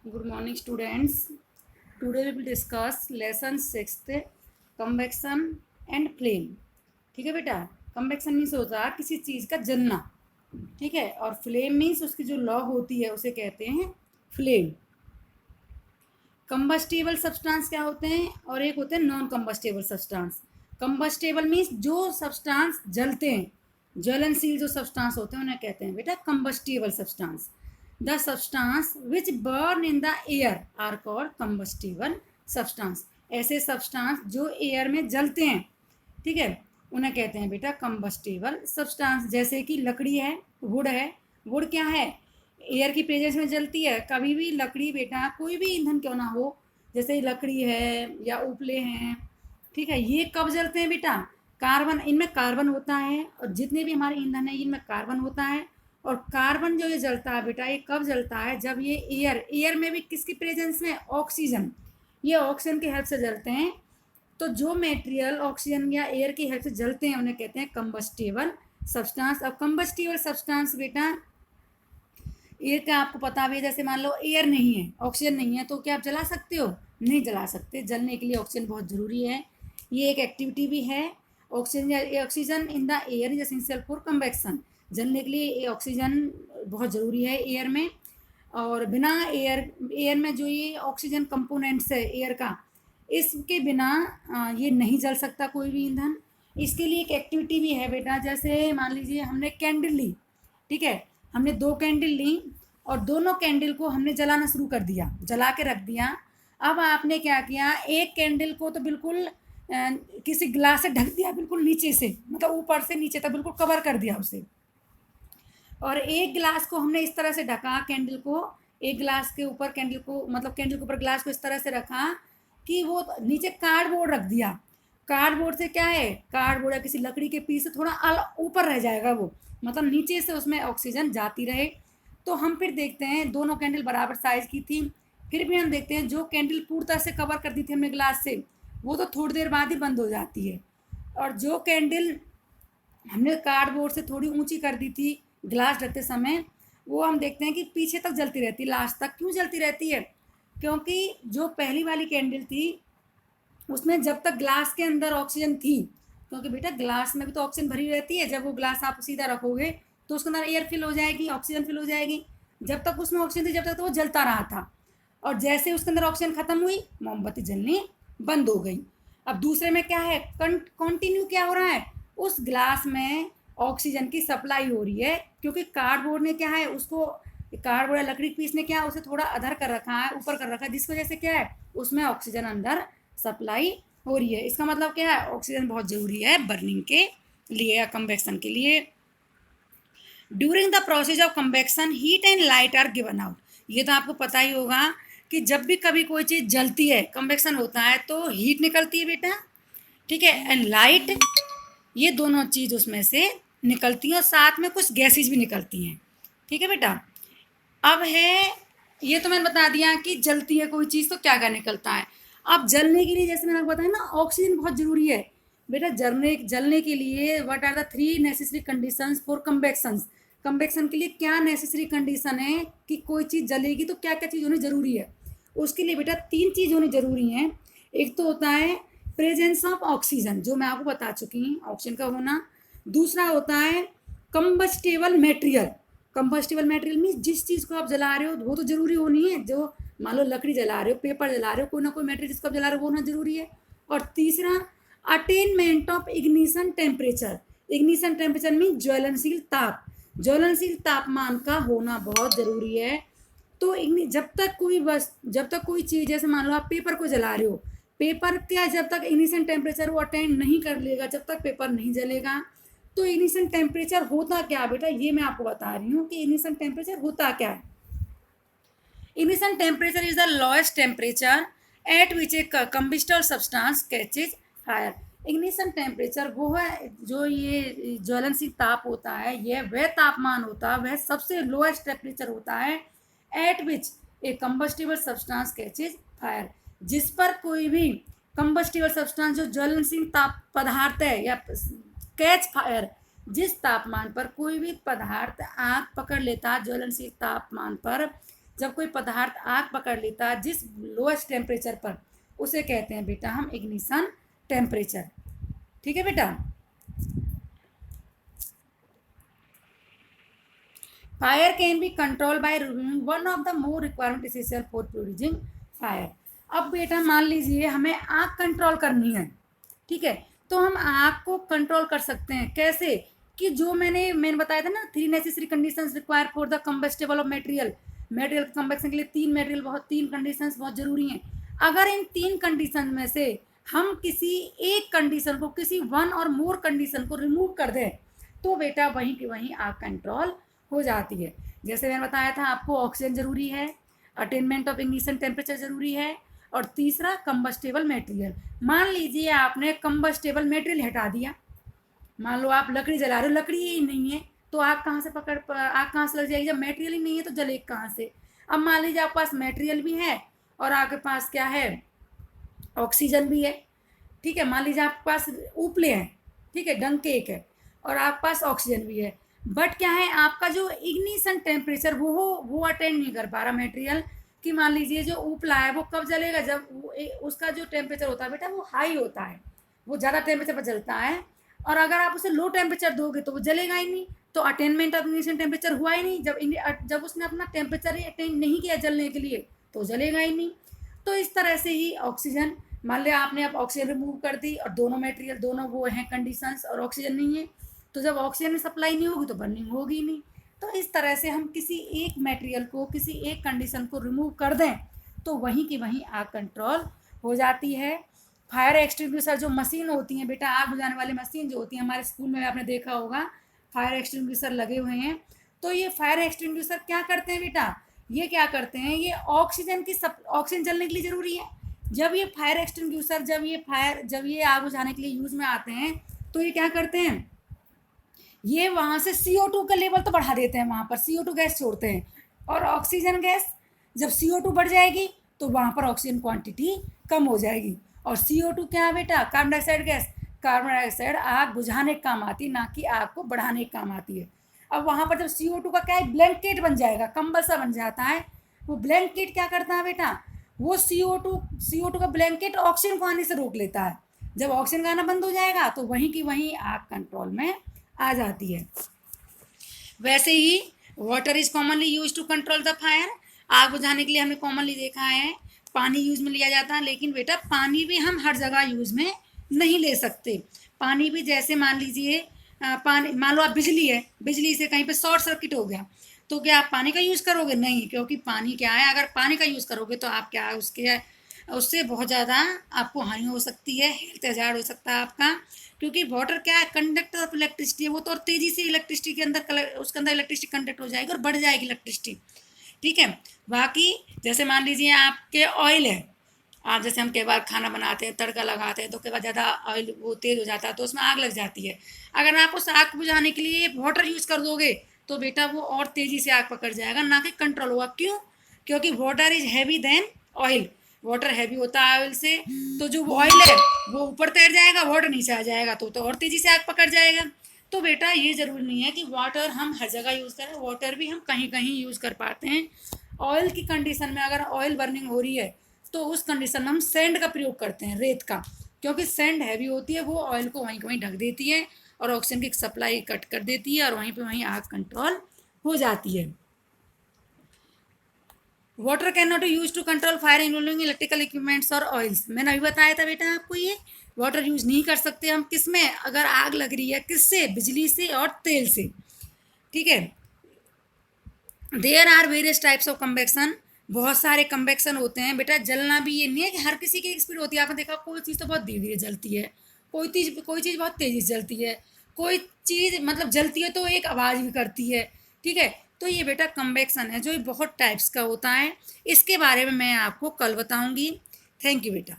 Good morning, students. Today we will discuss lesson 6th, convection and flame. ठीक है बेटा. convection means होता है किसी चीज़ का जलना. ठीक है. और फ्लेम मीन्स उसकी जो लौ होती है उसे कहते हैं फ्लेम. कंबस्टेबल सब्सटेंस क्या होते हैं और एक होते हैं non combustible substance. Combustible means जो सब्सटेंस जलते हैं, ज्वलनशील जो सब्सटेंस होते हैं उन्हें कहते हैं बेटा combustible substance. The substance which burn in the air are called combustible substance. ऐसे सब्सटेंस जो एयर में जलते हैं, ठीक है, उन्हें कहते हैं बेटा कंबस्टेबल सब्सटेंस. जैसे कि लकड़ी है, वुड है. वुड क्या है? एयर की प्रेजेंस में जलती है. कभी भी लकड़ी बेटा कोई भी ईंधन क्यों ना हो, जैसे लकड़ी है या उपले हैं, ठीक है, ये कब जलते हैं बेटा? कार्बन, इनमें कार्बन होता है और जितने भी हमारे ईंधन है इनमें कार्बन होता है. और कार्बन जो ये जलता है बेटा, ये कब जलता है? जब ये एयर में भी किसकी प्रेजेंस में? ऑक्सीजन. ये ऑक्सीजन की हेल्प से जलते हैं. तो जो मटेरियल ऑक्सीजन या एयर की हेल्प से जलते हैं उन्हें कहते हैं कंबस्टेबल सब्सटेंस. अब कंबस्टेबल सब्सटेंस बेटा, एयर का आपको पता भी है. जैसे मान लो एयर नहीं है, ऑक्सीजन नहीं है, तो क्या आप जला सकते हो? नहीं जला सकते. जलने के लिए ऑक्सीजन बहुत ज़रूरी है. ये एक एक्टिविटी भी है. Oxygen in the air is essential for convection. जलने के लिए ऑक्सीजन बहुत ज़रूरी है एयर में. और बिना एयर में जो ये ऑक्सीजन कंपोनेंट्स है एयर का, इसके बिना ये नहीं जल सकता कोई भी ईंधन. इसके लिए एक एक्टिविटी भी है बेटा. जैसे मान लीजिए हमने कैंडल ली, ठीक है, हमने 2 कैंडल ली और दोनों कैंडल को हमने जलाना शुरू कर दिया, जला के रख दिया. अब आपने क्या किया, एक कैंडल को तो बिल्कुल किसी ग्लास से ढक दिया, बिल्कुल नीचे से, मतलब ऊपर से नीचे तक बिल्कुल कवर कर दिया उसे. और एक गिलास को हमने इस तरह से ढका, कैंडल को, एक गिलास के ऊपर कैंडल को, मतलब कैंडल के ऊपर ग्लास को इस तरह से रखा कि वो नीचे कार्डबोर्ड रख दिया. कार्डबोर्ड से क्या है, कार्डबोर्ड या किसी लकड़ी के पीस से थोड़ा ऊपर रह जाएगा वो, मतलब नीचे से उसमें ऑक्सीजन जाती रहे. तो हम फिर देखते हैं दोनों कैंडल बराबर साइज़ की थी. फिर भी हम देखते हैं जो कैंडल पूरी तरह से कवर कर दी थी हमने ग्लास से, वो तो थोड़ी देर बाद ही बंद हो जाती है. और जो कैंडल हमने कार्डबोर्ड से थोड़ी ऊंची कर दी थी ग्लास रखते समय, वो हम देखते हैं कि पीछे तक जलती रहती है, लास्ट तक. क्यों जलती रहती है? क्योंकि जो पहली वाली कैंडल थी उसमें जब तक ग्लास के अंदर ऑक्सीजन थी, क्योंकि बेटा ग्लास में भी तो ऑक्सीजन भरी रहती है, जब वो ग्लास आप सीधा रखोगे तो उसके अंदर एयर फिल हो जाएगी, ऑक्सीजन फिल हो जाएगी. जब तक उसमें ऑक्सीजन थी जब तक तो वो जलता रहा था. और जैसे उसके अंदर ऑक्सीजन खत्म हुई, मोमबत्ती जलनी बंद हो गई. अब दूसरे में क्या है, कंटिन्यू क्या हो रहा है, उस ग्लास में ऑक्सीजन की सप्लाई हो रही है. क्योंकि कार्डबोर्ड ने क्या है, उसको कार्डबोर्ड या लकड़ी पीस ने क्या उसे थोड़ा अधर कर रखा है, ऊपर कर रखा है, जिसकी वजह से क्या है, उसमें ऑक्सीजन अंदर सप्लाई हो रही है. इसका मतलब क्या है, ऑक्सीजन बहुत ज़रूरी है बर्निंग के लिए या कन्वेक्शन के लिए. During the process of convection heat and light are given out. ये तो आपको पता ही होगा कि जब भी कभी कोई चीज़ जलती है, कन्वेक्शन होता है, तो हीट निकलती है बेटा, ठीक है, एंड लाइट. ये दोनों चीज़ उसमें से निकलती हैं और साथ में कुछ गैसेज भी निकलती हैं. ठीक है बेटा. अब है, ये तो मैंने बता दिया कि जलती है कोई चीज़ तो क्या क्या निकलता है. अब जलने के लिए जैसे मैंने आपको बताया ना, ऑक्सीजन बहुत ज़रूरी है बेटा. जलने के लिए what are the 3 necessary conditions for convection. Convection के लिए क्या नेसेसरी कंडीशन है कि कोई चीज़ जलेगी तो क्या क्या चीज़ होनी ज़रूरी है. उसके लिए बेटा 3 चीज़ होनी ज़रूरी हैं. एक तो होता है प्रेजेंस ऑफ ऑक्सीजन, जो मैं आपको बता चुकी हूँ, ऑक्सीजन का होना. दूसरा होता है combustible material. Combustible material means जिस चीज़ को आप जला रहे हो वो तो ज़रूरी होनी है. जो मान लो लकड़ी जला रहे हो, पेपर जला रहे हो, कोई ना कोई मटेरियल जिसको आप जला रहे हो वो होना ज़रूरी है. और तीसरा attainment of ignition temperature. Ignition temperature mean ज्वलनशील ताप. ज्वलनशील तापमान का होना बहुत ज़रूरी है. तो जब तक कोई चीज़, जैसे मान लो आप पेपर को जला रहे हो, पेपर क्या जब तक इग्निशन टेम्परेचर वो अटेंड नहीं कर लेगा जब तक पेपर नहीं जलेगा. तो इग्निशन टेम्परेचर होता क्या बेटा, ये मैं आपको बता रही हूँ कि इग्निशन टेम्परेचर होता क्या है. Ignition temperature is the lowest temperature at which A combustible substance catches fire. Ignition temperature वो है जो ये ज्वलनशील ताप होता है, यह वह तापमान होता है, वह सबसे लोएस्ट टेम्परेचर होता है एट विच ए कंबस्टेबल सब्सटेंस कैचेज फायर, जिस पर कोई भी कंबस्टेबल सब्सटेंस जो ज्वलनशील ताप पदार्थ है या कैच फायर, जिस तापमान पर कोई भी पदार्थ आग पकड़ लेता है ज्वलनशील तापमान पर, जब कोई पदार्थ आग पकड़ लेता है जिस लोएस्ट टेम्परेचर पर, उसे कहते हैं बेटा हम इग्निशन टेम्परेचर। ठीक है बेटा। Fire can be control by removing one of the more requirement essential for producing fire. अब बेटा मान लीजिए हमें आग कंट्रोल करनी है, ठीक है, तो हम आग को कंट्रोल कर सकते हैं कैसे, कि जो मैंने बताया था ना, 3 necessary conditions require for the combustible of material. Material combustion के लिए 3 कंडीशंस बहुत जरूरी हैं। अगर इन 3 कंडीशन में से हम किसी एक कंडीशन को, किसी वन और मोर कंडीशन को रिमूव कर दें, तो बेटा वहीं की वहीं आग कंट्रोल हो जाती है। जैसे मैंने बताया था आपको, ऑक्सीजन जरूरी है, अटेनमेंट ऑफ इग्निशन टेम्परेचर जरूरी है, और तीसरा कंबस्टेबल मटेरियल। मान लीजिए आपने कंबस्टेबल मटेरियल हटा दिया, मान लो आप लकड़ी जला रहे हो, लकड़ी ही नहीं है तो आग कहाँ से आग कहाँ से लग जाएगी, जब मटेरियल ही नहीं है तो जलेगी कहाँ से। अब मान लीजिए आपके पास मटेरियल भी है और आपके पास क्या है, ऑक्सीजन भी है, ठीक है, मान लीजिए आपके पास उपले हैं, ठीक है, डंके एक है, और आपके पास ऑक्सीजन भी है, बट क्या है आपका जो इग्निशन टेम्परेचर वो अटेंड नहीं कर पा रहा मटेरियल, कि मान लीजिए जो उपला है वो कब जलेगा, जब उसका जो टेम्परेचर होता है बेटा वो हाई होता है, वो ज़्यादा टेम्परेचर पर जलता है, और अगर आप उसे लो टेम्परेचर दोगे तो वो जलेगा ही नहीं, तो अटेनमेंट ऑफ इग्निशन टेम्परेचर हुआ ही नहीं। जब उसने अपना टेम्परेचर ही अटेन नहीं किया जलने के लिए तो जलेगा ही नहीं। तो इस तरह से ही ऑक्सीजन, मान लिया आपने अब ऑक्सीजन रिमूव कर दी और दोनों मटेरियल दोनों वो हैं कंडीशंस, और ऑक्सीजन नहीं है, तो जब ऑक्सीजन में सप्लाई नहीं होगी तो बर्निंग होगी नहीं। तो इस तरह से हम किसी एक मटेरियल को, किसी एक कंडीशन को रिमूव कर दें तो वहीं की वहीं आग कंट्रोल हो जाती है। फायर एक्सटिंग्विशर जो मशीन होती हैं बेटा, आग बुझाने वाली मशीन जो होती है, हमारे स्कूल में आपने देखा होगा फायर एक्सटिंग्विशर लगे हुए हैं। तो ये फायर एक्सटिंग्विशर क्या करते हैं बेटा, ये क्या करते हैं, ये ऑक्सीजन जलने के लिए ज़रूरी है। जब ये फायर एक्सटिंग्विशर, जब ये आग बुझाने के लिए यूज़ में आते हैं तो ये क्या करते हैं, ये वहाँ से CO2 का लेवल तो बढ़ा देते हैं, वहाँ पर CO2 गैस छोड़ते हैं, और ऑक्सीजन गैस, जब CO2 बढ़ जाएगी तो वहाँ पर ऑक्सीजन क्वांटिटी कम हो जाएगी। और CO2 क्या है बेटा, carbon dioxide gas. Carbon dioxide आग बुझाने के काम आती है, ना कि आग को बढ़ाने के काम आती है। अब वहाँ पर जब CO2 का क्या है, ब्लैंकेट बन जाएगा, कंबल सा बन जाता है, वो ब्लैंकेट क्या करता है बेटा, वो CO2 का ब्लैंकेट ऑक्सीजन को आने से रोक लेता है। जब ऑक्सीजन का आना बंद हो जाएगा तो वहीं की वहीं आग कंट्रोल में आ जाती है। वैसे ही water is commonly use to control the fire. आग बुझाने के लिए हमने कॉमनली देखा है पानी यूज में लिया जाता है, लेकिन बेटा पानी भी हम हर जगह यूज में नहीं ले सकते। पानी भी जैसे मान लीजिए पानी, मान लो आप बिजली है, बिजली से कहीं पे शॉर्ट सर्किट हो गया तो क्या आप पानी का यूज़ करोगे, नहीं, क्योंकि पानी क्या है, अगर पानी का यूज़ करोगे तो आप क्या उससे बहुत ज़्यादा आपको हानि हो सकती है, हेल्थ हजार्ड हो सकता है आपका, क्योंकि वाटर क्या है, कंडक्टर ऑफ इलेक्ट्रिसिटी है, वो तो और तेज़ी से इलेक्ट्रिसिटी के अंदर उसके अंदर इलेक्ट्रिसिटी कंडक्ट हो जाएगी और बढ़ जाएगी इलेक्ट्रिसिटी, ठीक है। बाकी जैसे मान लीजिए आपके ऑयल है, आप जैसे हम कई बार खाना बनाते हैं, तड़का लगाते हैं, तो कई बार ज़्यादा ऑयल वो तेज़ हो जाता है तो उसमें आग लग जाती है। अगर आप उस आग बुझाने के लिए वाटर यूज़ कर दोगे तो बेटा वो और तेज़ी से आग पकड़ जाएगा, ना कि कंट्रोल होगा। क्यों, क्योंकि water is heavy then oil, water heavy होता है ऑयल से, तो जो ऑयल है वो ऊपर तैर जाएगा, वाटर नीचे आ जाएगा तो और तेज़ी से आग पकड़ जाएगा। तो बेटा ये ज़रूरी नहीं है कि वाटर हम हर जगह यूज़ करें, वाटर भी हम कहीं कहीं यूज़ कर पाते हैं। ऑयल की कंडीशन में अगर ऑयल बर्निंग हो रही है तो उस कंडीशन में हम सैंड का प्रयोग करते हैं, रेत का, क्योंकि सैंड हैवी होती है, वो ऑयल को वहीं वहीं ढक देती है और ऑक्सीजन की सप्लाई कट कर देती है और वहीं पे वहीं आग कंट्रोल हो जाती है। Water can not use to control fire involving electrical equipments और ऑयल्स। मैंने अभी बताया था बेटा आपको, ये वाटर यूज नहीं कर सकते हम किस में, अगर आग लग रही है किससे, बिजली से और तेल से, ठीक है। There are various types of convection, बहुत सारे कन्वेक्शन होते हैं बेटा। जलना भी ये नहीं है कि हर किसी की स्पीड होती है, आपने देखा कोई चीज़ तो बहुत धीरे धीरे जलती है, कोई चीज़ बहुत तेज़ी से जलती है, कोई चीज़ मतलब जलती है तो एक आवाज़ भी करती है, ठीक है। तो ये बेटा कन्वेक्शन है जो बहुत टाइप्स का होता है, इसके बारे में मैं आपको कल बताऊंगी। थैंक यू बेटा।